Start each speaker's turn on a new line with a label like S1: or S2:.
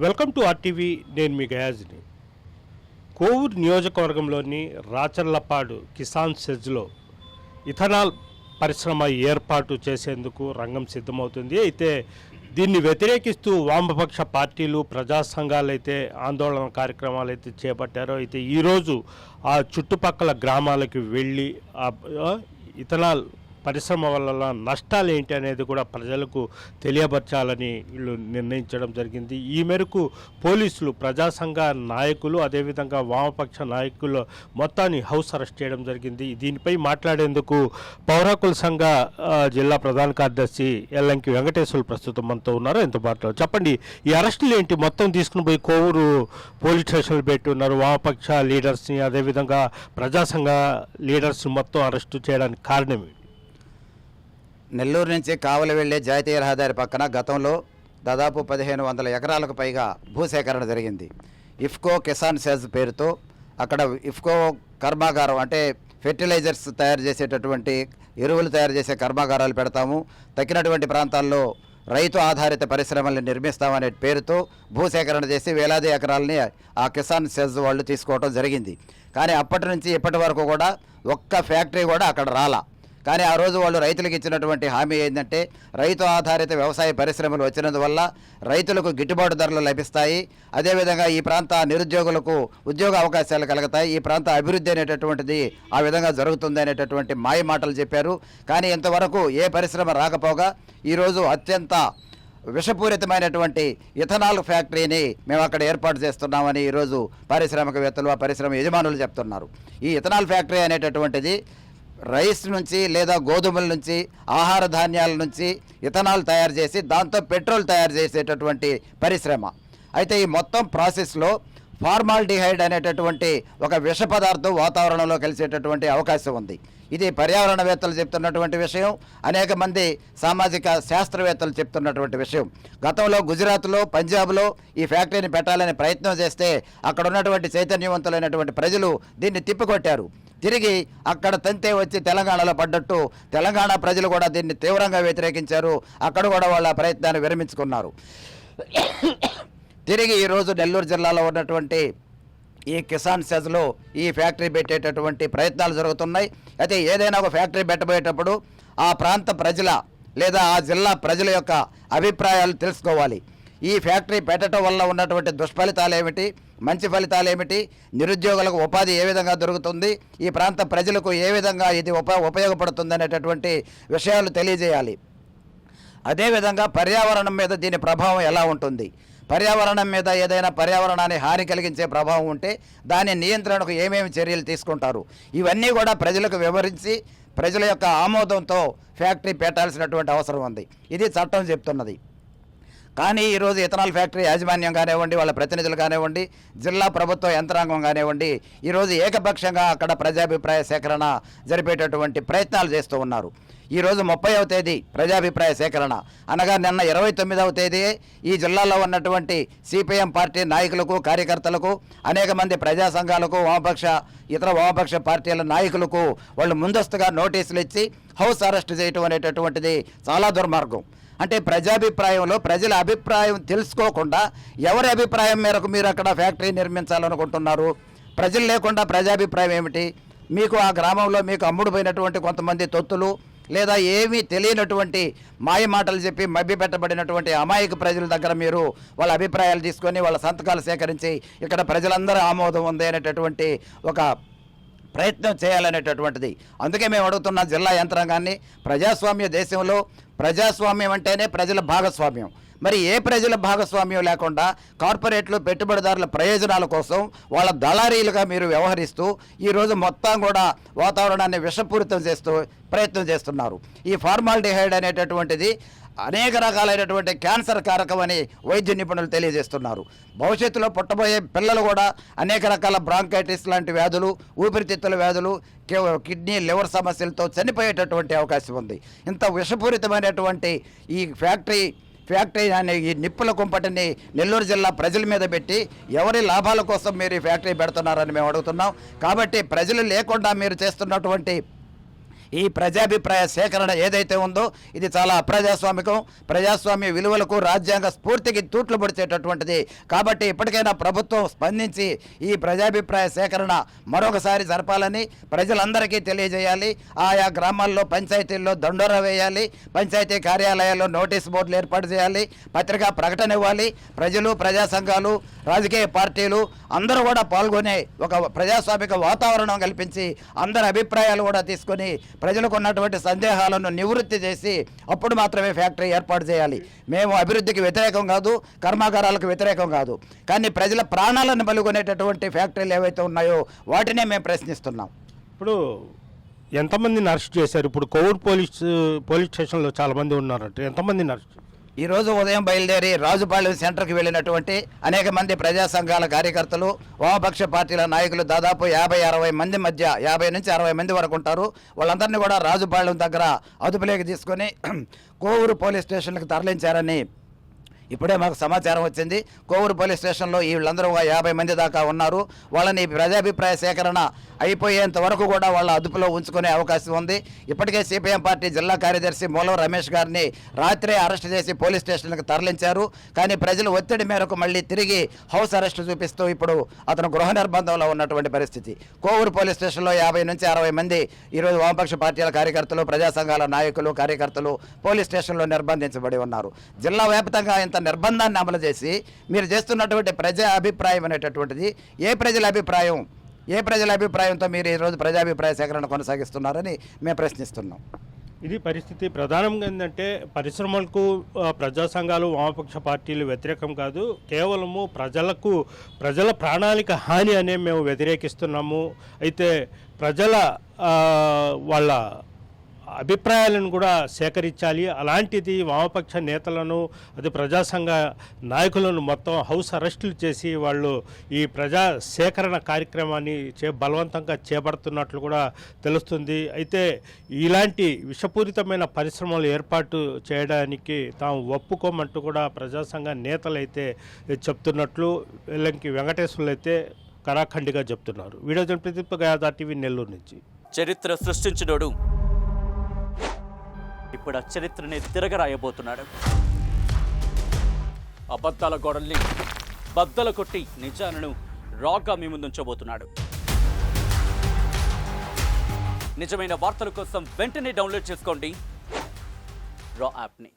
S1: Welcome to RTV. నేను మీ గయాజ్ని. కోవూరు నియోజకవర్గంలోని Racharlapadu Kisan సెజ్లో ethanol పరిశ్రమ ఏర్పాటు చేసేందుకు రంగం సిద్ధమవుతుంది. అయితే దీన్ని వ్యతిరేకిస్తూ వామపక్ష పార్టీలు, ప్రజా సంఘాలు అయితే ఆందోళన కార్యక్రమాలు అయితే చేపట్టారో. అయితే ఈరోజు ఆ చుట్టుపక్కల గ్రామాలకు వెళ్ళి ఇథనాల్ పరిశ్రమ వల్ల నష్టాలు ఏంటి అనేది కూడా ప్రజలకు తెలియపరచాలని వీళ్ళు నిర్ణయించడం జరిగింది. ఈ మేరకు పోలీసులు, ప్రజా సంఘ నాయకులు, అదేవిధంగా వామపక్ష నాయకులు మొత్తాన్ని హౌస్ అరెస్ట్ చేయడం జరిగింది. దీనిపై మాట్లాడేందుకు పౌర హక్కుల సంఘ జిల్లా ప్రధాన కార్యదర్శి ఎల్లంకి వెంకటేశ్వర్లు ప్రస్తుతం మనతో ఉన్నారు. ఎంతో మాట్లాడు చెప్పండి, ఈ అరెస్టులు ఏంటి? మొత్తం తీసుకుని పోయి కోవూరు పోలీస్ స్టేషన్లు పెట్టి ఉన్నారు. వామపక్ష లీడర్స్ని, అదేవిధంగా ప్రజా సంఘ లీడర్స్ మొత్తం అరెస్టు చేయడానికి కారణం ఏంటి?
S2: నెల్లూరు నుంచి కావలి వెళ్లే జాతీయ రహదారి పక్కన గతంలో దాదాపు 1500 ఎకరాలకు పైగా భూసేకరణ జరిగింది. ఇఫ్కో కిసాన్ సెజ్ పేరుతో అక్కడ ఇఫ్కో కర్మాగారం, అంటే ఫెర్టిలైజర్స్ తయారు చేసేటటువంటి ఎరువులు తయారు చేసే కర్మాగారాలు పెడతాము, తక్కినటువంటి ప్రాంతాల్లో రైతు ఆధారిత పరిశ్రమల్ని నిర్మిస్తామనే పేరుతో భూసేకరణ చేసి వేలాది ఎకరాలని ఆ కిసాన్ సెజ్ వాళ్ళు తీసుకోవడం జరిగింది. కానీ అప్పటి నుంచి ఇప్పటి వరకు కూడా ఒక్క ఫ్యాక్టరీ కూడా అక్కడ రాలా. కానీ ఆ రోజు వాళ్ళు రైతులకు ఇచ్చినటువంటి హామీ ఏంటంటే, రైతు ఆధారిత వ్యవసాయ పరిశ్రమలు వచ్చినందువల్ల రైతులకు గిట్టుబాటు ధరలు లభిస్తాయి, అదేవిధంగా ఈ ప్రాంత నిరుద్యోగులకు ఉద్యోగ అవకాశాలు కలుగుతాయి, ఈ ప్రాంత అభివృద్ధి అనేటటువంటిది ఆ విధంగా జరుగుతుంది అనేటటువంటి మాయ మాటలు చెప్పారు. కానీ ఇంతవరకు ఏ పరిశ్రమ రాకపోగా ఈరోజు అత్యంత విషపూరితమైనటువంటి ఇథనాల్ ఫ్యాక్టరీని మేము అక్కడ ఏర్పాటు చేస్తున్నామని ఈరోజు పారిశ్రామికవేత్తలు, ఆ పరిశ్రమ యజమానులు చెప్తున్నారు. ఈ ఇథనాల్ ఫ్యాక్టరీ అనేటటువంటిది రైస్ నుంచి లేదా గోధుమల నుంచి, ఆహార ధాన్యాల నుంచి ఇథనాల్ తయారు చేసి దాంతో పెట్రోల్ తయారు చేసేటటువంటి పరిశ్రమ. అయితే ఈ మొత్తం ప్రాసెస్లో ఫార్మాల్డిహైడ్ అనేటటువంటి ఒక విష పదార్థం వాతావరణంలో కలిసేటటువంటి అవకాశం ఉంది. ఇది పర్యావరణవేత్తలు చెప్తున్నటువంటి విషయం, అనేక మంది సామాజిక శాస్త్రవేత్తలు చెప్తున్నటువంటి విషయం. గతంలో గుజరాత్లో, పంజాబ్లో ఈ ఫ్యాక్టరీని పెట్టాలని ప్రయత్నం చేస్తే అక్కడ ఉన్నటువంటి చైతన్యవంతులైనటువంటి ప్రజలు దీన్ని తిప్పికొట్టారు. తిరిగి అక్కడ తంతే వచ్చి తెలంగాణలో పడ్డట్టు తెలంగాణ ప్రజలు కూడా దీన్ని తీవ్రంగా వ్యతిరేకించారు. అక్కడ కూడా వాళ్ళ ప్రయత్నాన్ని విరమించుకున్నారు. తిరిగి ఈరోజు నెల్లూరు జిల్లాలో ఉన్నటువంటి ఈ కిసాన్ సెజ్లో ఈ ఫ్యాక్టరీ పెట్టేటటువంటి ప్రయత్నాలు జరుగుతున్నాయి. అయితే ఏదైనా ఒక ఫ్యాక్టరీ పెట్టబోయేటప్పుడు ఆ ప్రాంత ప్రజల లేదా ఆ జిల్లా ప్రజల యొక్క అభిప్రాయాలు తెలుసుకోవాలి. ఈ ఫ్యాక్టరీ పెట్టడం వల్ల ఉన్నటువంటి దుష్ఫలితాలు ఏమిటి, మంచి ఫలితాలు ఏమిటి, నిరుద్యోగులకు ఉపాధి ఏ విధంగా దొరుకుతుంది, ఈ ప్రాంత ప్రజలకు ఏ విధంగా ఇది ఉపయోగపడుతుంది అనేటటువంటి విషయాలు తెలియజేయాలి. అదేవిధంగా పర్యావరణం మీద దీని ప్రభావం ఎలా ఉంటుంది, పర్యావరణం మీద ఏదైనా పర్యావరణాన్ని హాని కలిగించే ప్రభావం ఉంటే దాని నియంత్రణకు ఏమేమి చర్యలు తీసుకుంటారు, ఇవన్నీ కూడా ప్రజలకు వివరించి ప్రజల యొక్క ఆమోదంతో ఫ్యాక్టరీ పెట్టాల్సినటువంటి అవసరం ఉంది. ఇది చట్టం చెప్తున్నది. కానీ ఈరోజు ఇథనాల్ ఫ్యాక్టరీ యాజమాన్యం కానివ్వండి, వాళ్ళ ప్రతినిధులు కానివ్వండి, జిల్లా ప్రభుత్వ యంత్రాంగం కానివ్వండి, ఈరోజు ఏకపక్షంగా అక్కడ ప్రజాభిప్రాయ సేకరణ జరిపేటటువంటి ప్రయత్నాలు చేస్తూ ఉన్నారు. ఈరోజు 30వ తేదీ ప్రజాభిప్రాయ సేకరణ అనగా నిన్న 29వ తేదీ ఈ జిల్లాలో ఉన్నటువంటి సిపిఎం పార్టీ నాయకులకు, కార్యకర్తలకు, అనేక మంది ప్రజా సంఘాలకు, ఇతర వామపక్ష పార్టీల నాయకులకు వాళ్ళు ముందస్తుగా నోటీసులు ఇచ్చి హౌస్ అరెస్ట్ చేయటం అనేటటువంటిది చాలా దుర్మార్గం. అంటే ప్రజాభిప్రాయంలో ప్రజల అభిప్రాయం తెలుసుకోకుండా ఎవరి అభిప్రాయం మేరకు మీరు అక్కడ ఫ్యాక్టరీ నిర్మించాలనుకుంటున్నారు? ప్రజలు లేకుండా ప్రజాభిప్రాయం ఏమిటి? మీకు ఆ గ్రామంలో మీకు అమ్ముడు పోయినటువంటి కొంతమంది తొత్తులు లేదా ఏమీ తెలియనటువంటి మాయ మాటలు చెప్పి మభ్యపెట్టబడినటువంటి అమాయక ప్రజల దగ్గర మీరు వాళ్ళ అభిప్రాయాలు తీసుకొని వాళ్ళ సంతకాలు సేకరించి ఇక్కడ ప్రజలందరూ ఆమోదం ఉంది అనేటటువంటి ఒక ప్రయత్నం చేయాలనేటటువంటిది. అందుకే మేము అడుగుతున్న జిల్లా యంత్రాంగాన్ని, ప్రజాస్వామ్య దేశంలో ప్రజాస్వామ్యం అంటేనే ప్రజల భాగస్వామ్యం. మరి ఏ ప్రజల భాగస్వామ్యం లేకుండా కార్పొరేట్లు, పెట్టుబడిదారుల ప్రయోజనాల కోసం వాళ్ళ దళారీలుగా మీరు వ్యవహరిస్తూ ఈరోజు మొత్తం కూడా వాతావరణాన్ని విషపూరితం చేస్తూ ప్రయత్నం చేస్తున్నారు. ఈ ఫార్మాల్డిహైడ్ అనేటటువంటిది అనేక రకాలైనటువంటి క్యాన్సర్ కారకమని వైద్య నిపుణులు తెలియజేస్తున్నారు. భవిష్యత్తులో పుట్టబోయే పిల్లలు కూడా అనేక రకాల బ్రాంకైటిస్ లాంటి వ్యాధులు, ఊపిరితిత్తుల వ్యాధులు, కిడ్నీ, లివర్ సమస్యలతో చనిపోయేటటువంటి అవకాశం ఉంది. ఇంత విషపూరితమైనటువంటి ఈ ఫ్యాక్టరీ అనే ఈ నిప్పుల కుంపటిని నెల్లూరు జిల్లా ప్రజల మీద పెట్టి ఎవరి లాభాల కోసం మీరు ఈ ఫ్యాక్టరీ పెడుతున్నారని మేము అడుగుతున్నాం. కాబట్టి ప్రజలు లేకుండా మీరు చేస్తున్నటువంటి ఈ ప్రజాభిప్రాయ సేకరణ ఏదైతే ఉందో ఇది చాలా అప్రజాస్వామికం, ప్రజాస్వామ్య విలువలకు రాజ్యాంగ స్ఫూర్తికి తూట్లు పొడిచేటటువంటిది. కాబట్టి ఇప్పటికైనా ప్రభుత్వం స్పందించి ఈ ప్రజాభిప్రాయ సేకరణ మరొకసారి జరపాలని ప్రజలందరికీ తెలియజేయాలి. ఆయా గ్రామాల్లో పంచాయతీల్లో దండోరా వేయాలి, పంచాయతీ కార్యాలయాల్లో నోటీస్ బోర్డులు ఏర్పాటు చేయాలి, పత్రికా ప్రకటన ఇవ్వాలి. ప్రజలు, ప్రజా సంఘాలు, రాజకీయ పార్టీలు అందరూ కూడా పాల్గొనే ఒక ప్రజాస్వామిక వాతావరణం కల్పించి అందరి అభిప్రాయాలు కూడా తీసుకొని ప్రజలకు ఉన్నటువంటి సందేహాలను నివృత్తి చేసి అప్పుడు మాత్రమే ఫ్యాక్టరీ ఏర్పాటు చేయాలి. మేము అభివృద్ధికి వ్యతిరేకం కాదు, కర్మాగారాలకు వ్యతిరేకం కాదు, కానీ ప్రజల ప్రాణాలను బలుగొనేటటువంటి ఫ్యాక్టరీలు ఏవైతే ఉన్నాయో వాటినే మేము ప్రశ్నిస్తున్నాం.
S1: ఇప్పుడు ఎంతమందిని అరెస్ట్ చేశారు? ఇప్పుడు కోవూరు పోలీస్ స్టేషన్లో చాలామంది ఉన్నారంటే ఎంతమందిని అరెస్ట్?
S2: ఈరోజు ఉదయం బయలుదేరి రాజుపాలెం సెంటర్కి వెళ్ళినటువంటి అనేక మంది ప్రజా సంఘాల కార్యకర్తలు, వామపక్ష పార్టీల నాయకులు దాదాపు 50-60 మంది మధ్య 50 నుంచి 60 మంది వరకు ఉంటారు. వాళ్ళందరినీ కూడా రాజుపాలెం దగ్గర అదుపులోకి తీసుకొని కోవూరు పోలీస్ స్టేషన్కి తరలించారని ఇప్పుడే మాకు సమాచారం వచ్చింది. కోవూరు పోలీస్ స్టేషన్లో వీళ్ళందరూ 50 మంది దాకా ఉన్నారు. వాళ్ళని ప్రజాభిప్రాయ సేకరణ అయిపోయేంత వరకు కూడా వాళ్ళ అదుపులో ఉంచుకునే అవకాశం ఉంది. ఇప్పటికే సిపిఎం పార్టీ జిల్లా కార్యదర్శి మూలం రమేష్ గారిని రాత్రే అరెస్ట్ చేసి పోలీస్ స్టేషన్కి తరలించారు. కానీ ప్రజలు ఒత్తిడి మేరకు మళ్ళీ తిరిగి హౌస్ అరెస్ట్ చూపిస్తూ ఇప్పుడు అతను గృహ నిర్బంధంలో ఉన్నటువంటి పరిస్థితి. కోవూరు పోలీస్ స్టేషన్లో 50 నుంచి 60 మంది ఈరోజు వామపక్ష పార్టీల కార్యకర్తలు, ప్రజా సంఘాల నాయకులు, కార్యకర్తలు పోలీస్ స్టేషన్లో నిర్బంధించబడి ఉన్నారు. జిల్లా వ్యాప్తంగా ఇంత నిర్బంధాన్ని అమలు చేసి మీరు చేస్తున్నటువంటి ప్రజా అభిప్రాయం అనేటటువంటిది ఏ ప్రజల అభిప్రాయంతో మీరు ఈరోజు ప్రజాభిప్రాయ సేకరణ కొనసాగిస్తున్నారని మేము ప్రశ్నిస్తున్నాం.
S1: ఇది పరిస్థితి. ప్రధానంగా ఏంటంటే పరిశ్రమలకు ప్రజా సంఘాలు, వామపక్ష పార్టీలు వ్యతిరేకం కాదు, కేవలము ప్రజల ప్రణాళిక హాని అనే మేము వ్యతిరేకిస్తున్నాము. అయితే ప్రజల వాళ్ళ అభిప్రాయాలను కూడా సేకరించాలి. అలాంటిది వామపక్ష నేతలను, అది ప్రజా సంఘ నాయకులను మొత్తం హౌస్ అరెస్టులు చేసి వాళ్ళు ఈ ప్రజా సేకరణ కార్యక్రమాన్ని బలవంతంగా చేపడుతున్నట్లు కూడా తెలుస్తుంది. అయితే ఇలాంటి విషపూరితమైన పరిశ్రమలు ఏర్పాటు చేయడానికి తాము ఒప్పుకోమంటూ కూడా ప్రజా సంఘ నేతలైతే చెప్తున్నట్లు వెల్లంకి వెంకటేశ్వర్లు అయితే కరాఖండిగా చెప్తున్నారు. వీడియో జర్నలిస్ట్ గయాదా టీవీ, నెల్లూరు నుంచి.
S3: చరిత్ర సృష్టించినోడు ఇప్పుడు ఆ చరిత్రని తిరగరాయబోతున్నాడు. అబద్ధాల గోడల్ని బద్దలు కొట్టి నిజాలను రాగా మీ ముందుంచబోతున్నాడు. నిజమైన వార్తల కోసం వెంటనే డౌన్లోడ్ చేసుకోండి రా యాప్ని.